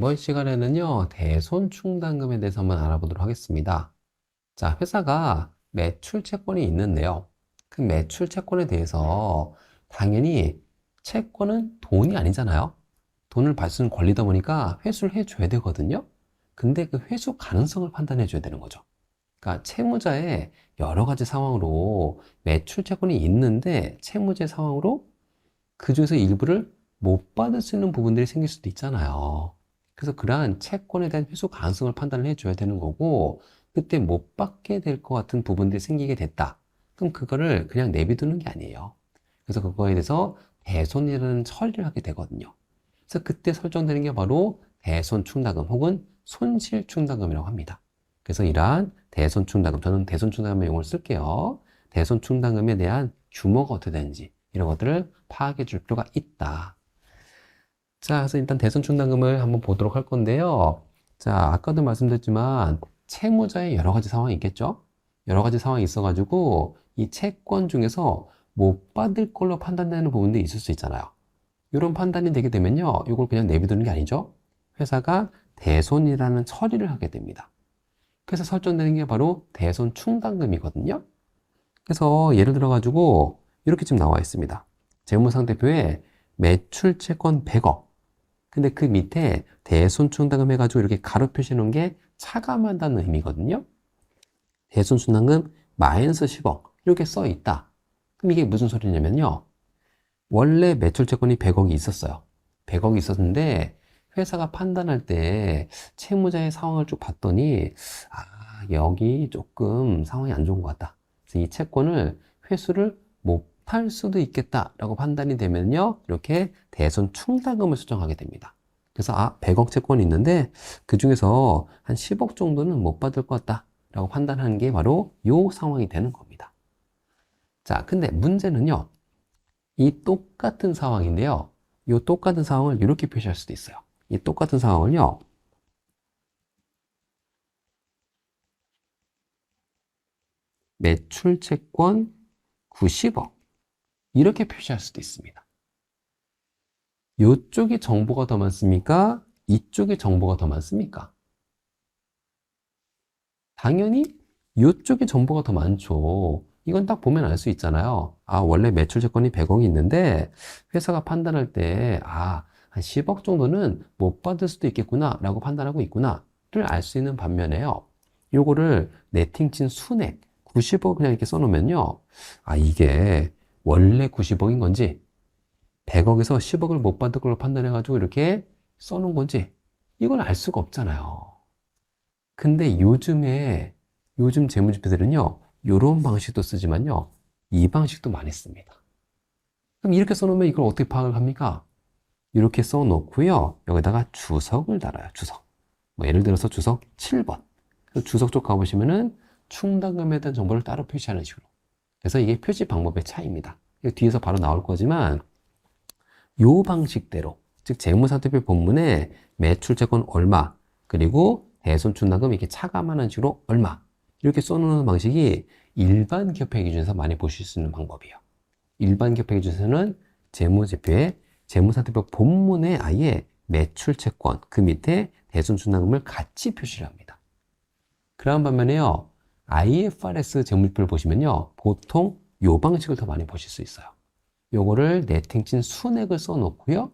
이번 시간에는요, 대손충당금에 대해서 한번 알아보도록 하겠습니다. 자, 회사가 매출 채권이 있는데요. 그 매출 채권에 대해서 당연히 채권은 돈이 아니잖아요. 돈을 받을 수 있는 권리다 보니까 회수를 해줘야 되거든요. 근데 그 회수 가능성을 판단해 줘야 되는 거죠. 그러니까 채무자의 여러 가지 상황으로 매출 채권이 있는데 채무자의 상황으로 그 중에서 일부를 못 받을 수 있는 부분들이 생길 수도 있잖아요. 그래서 그러한 채권에 대한 회수 가능성을 판단을 해줘야 되는 거고, 그때 못 받게 될 것 같은 부분들이 생기게 됐다. 그럼 그거를 그냥 내비두는 게 아니에요. 그래서 그거에 대해서 대손이라는 처리를 하게 되거든요. 그래서 그때 설정되는 게 바로 대손충당금 혹은 손실충당금이라고 합니다. 그래서 이러한 대손충당금, 저는 대손충당금의 용어를 쓸게요. 대손충당금에 대한 규모가 어떻게 되는지 이런 것들을 파악해 줄 필요가 있다. 자, 그래서 일단 대손충당금을 한번 보도록 할 건데요. 자, 아까도 말씀드렸지만 채무자의 여러 가지 상황이 있겠죠? 여러 가지 상황이 있어가지고 이 채권 중에서 못 받을 걸로 판단되는 부분도 있을 수 있잖아요. 이런 판단이 되게 되면요, 이걸 그냥 내비두는 게 아니죠. 회사가 대손이라는 처리를 하게 됩니다. 그래서 설정되는 게 바로 대손충당금이거든요. 그래서 예를 들어가지고 이렇게 지금 나와 있습니다. 재무상태표에 매출채권 100억. 근데 그 밑에 대손충당금 해가지고 이렇게 가로 표시해 놓은 게 차감한다는 의미거든요. 대손충당금 마이너스 10억. 이렇게 써 있다. 그럼 이게 무슨 소리냐면요. 원래 매출채권이 100억이 있었어요. 100억이 있었는데 회사가 판단할 때 채무자의 상황을 쭉 봤더니 여기 조금 상황이 안 좋은 것 같다. 그래서 이 채권을 회수를 못할 수도 있겠다라고 판단이 되면요, 이렇게 대손충당금을 수정하게 됩니다. 그래서 100억 채권이 있는데 그 중에서 한 10억 정도는 못 받을 것 같다라고 판단하는 게 바로 이 상황이 되는 겁니다. 자, 근데 문제는요, 이 똑같은 상황인데요, 이 똑같은 상황을 이렇게 표시할 수도 있어요. 이 똑같은 상황을요, 매출채권 90억 이렇게 표시할 수도 있습니다. 이쪽에 정보가 더 많습니까? 이쪽에 정보가 더 많습니까? 당연히 이쪽에 정보가 더 많죠. 이건 딱 보면 알 수 있잖아요. 원래 매출채권이 100억이 있는데 회사가 판단할 때 한 10억 정도는 못 받을 수도 있겠구나 라고 판단하고 있구나를 알 수 있는 반면에요, 요거를 네팅친 순액 90억 그냥 이렇게 써놓으면요, 이게 원래 90억인 건지 100억에서 10억을 못 받을 걸로 판단해가지고 이렇게 써놓은 건지 이걸 알 수가 없잖아요. 근데 요즘 재무집표들은요, 요런 방식도 쓰지만요, 이 방식도 많이 씁니다. 그럼 이렇게 써놓으면 이걸 어떻게 파악을 합니까? 이렇게 써놓고요, 여기다가 주석을 달아요. 주석. 뭐 예를 들어서 주석 7번. 주석 쪽 가보시면은 충당금에 대한 정보를 따로 표시하는 식으로. 그래서 이게 표시 방법의 차이입니다. 이거 뒤에서 바로 나올 거지만 요 방식대로, 즉 재무상태표 본문에 매출채권 얼마, 그리고 대손충당금 이렇게 차감하는 식으로 얼마, 이렇게 써놓는 방식이 일반 기업회 기준에서 많이 보실 수 있는 방법이에요. 일반 기업회 기준에서는 재무제표에 재무상태표 본문에 아예 매출채권 그 밑에 대손충당금을 같이 표시를 합니다. 그런 반면에요, IFRS 재무제표를 보시면요, 보통 요 방식을 더 많이 보실 수 있어요. 요거를 네팅친 순액을 써놓고요,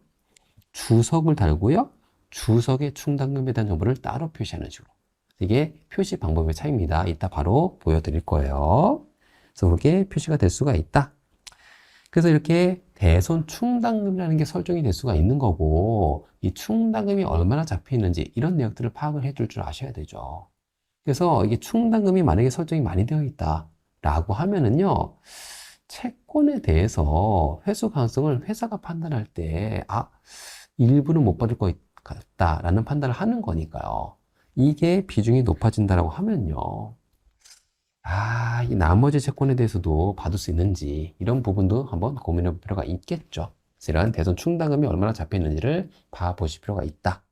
주석을 달고요, 주석의 충당금에 대한 정보를 따로 표시하는 식으로. 이게 표시 방법의 차이입니다. 이따 바로 보여드릴 거예요. 그래서 그렇게 표시가 될 수가 있다. 그래서 이렇게 대손 충당금이라는 게 설정이 될 수가 있는 거고, 이 충당금이 얼마나 잡혀 있는지 이런 내역들을 파악을 해줄 줄 아셔야 되죠. 그래서 이게 충당금이 만약에 설정이 많이 되어 있다라고 하면은요, 채권에 대해서 회수 가능성을 회사가 판단할 때, 일부는 못 받을 것 같다라는 판단을 하는 거니까요. 이게 비중이 높아진다라고 하면요, 이 나머지 채권에 대해서도 받을 수 있는지 이런 부분도 한번 고민해 볼 필요가 있겠죠. 그래서 이러한 대손 충당금이 얼마나 잡혀 있는지를 봐보실 필요가 있다.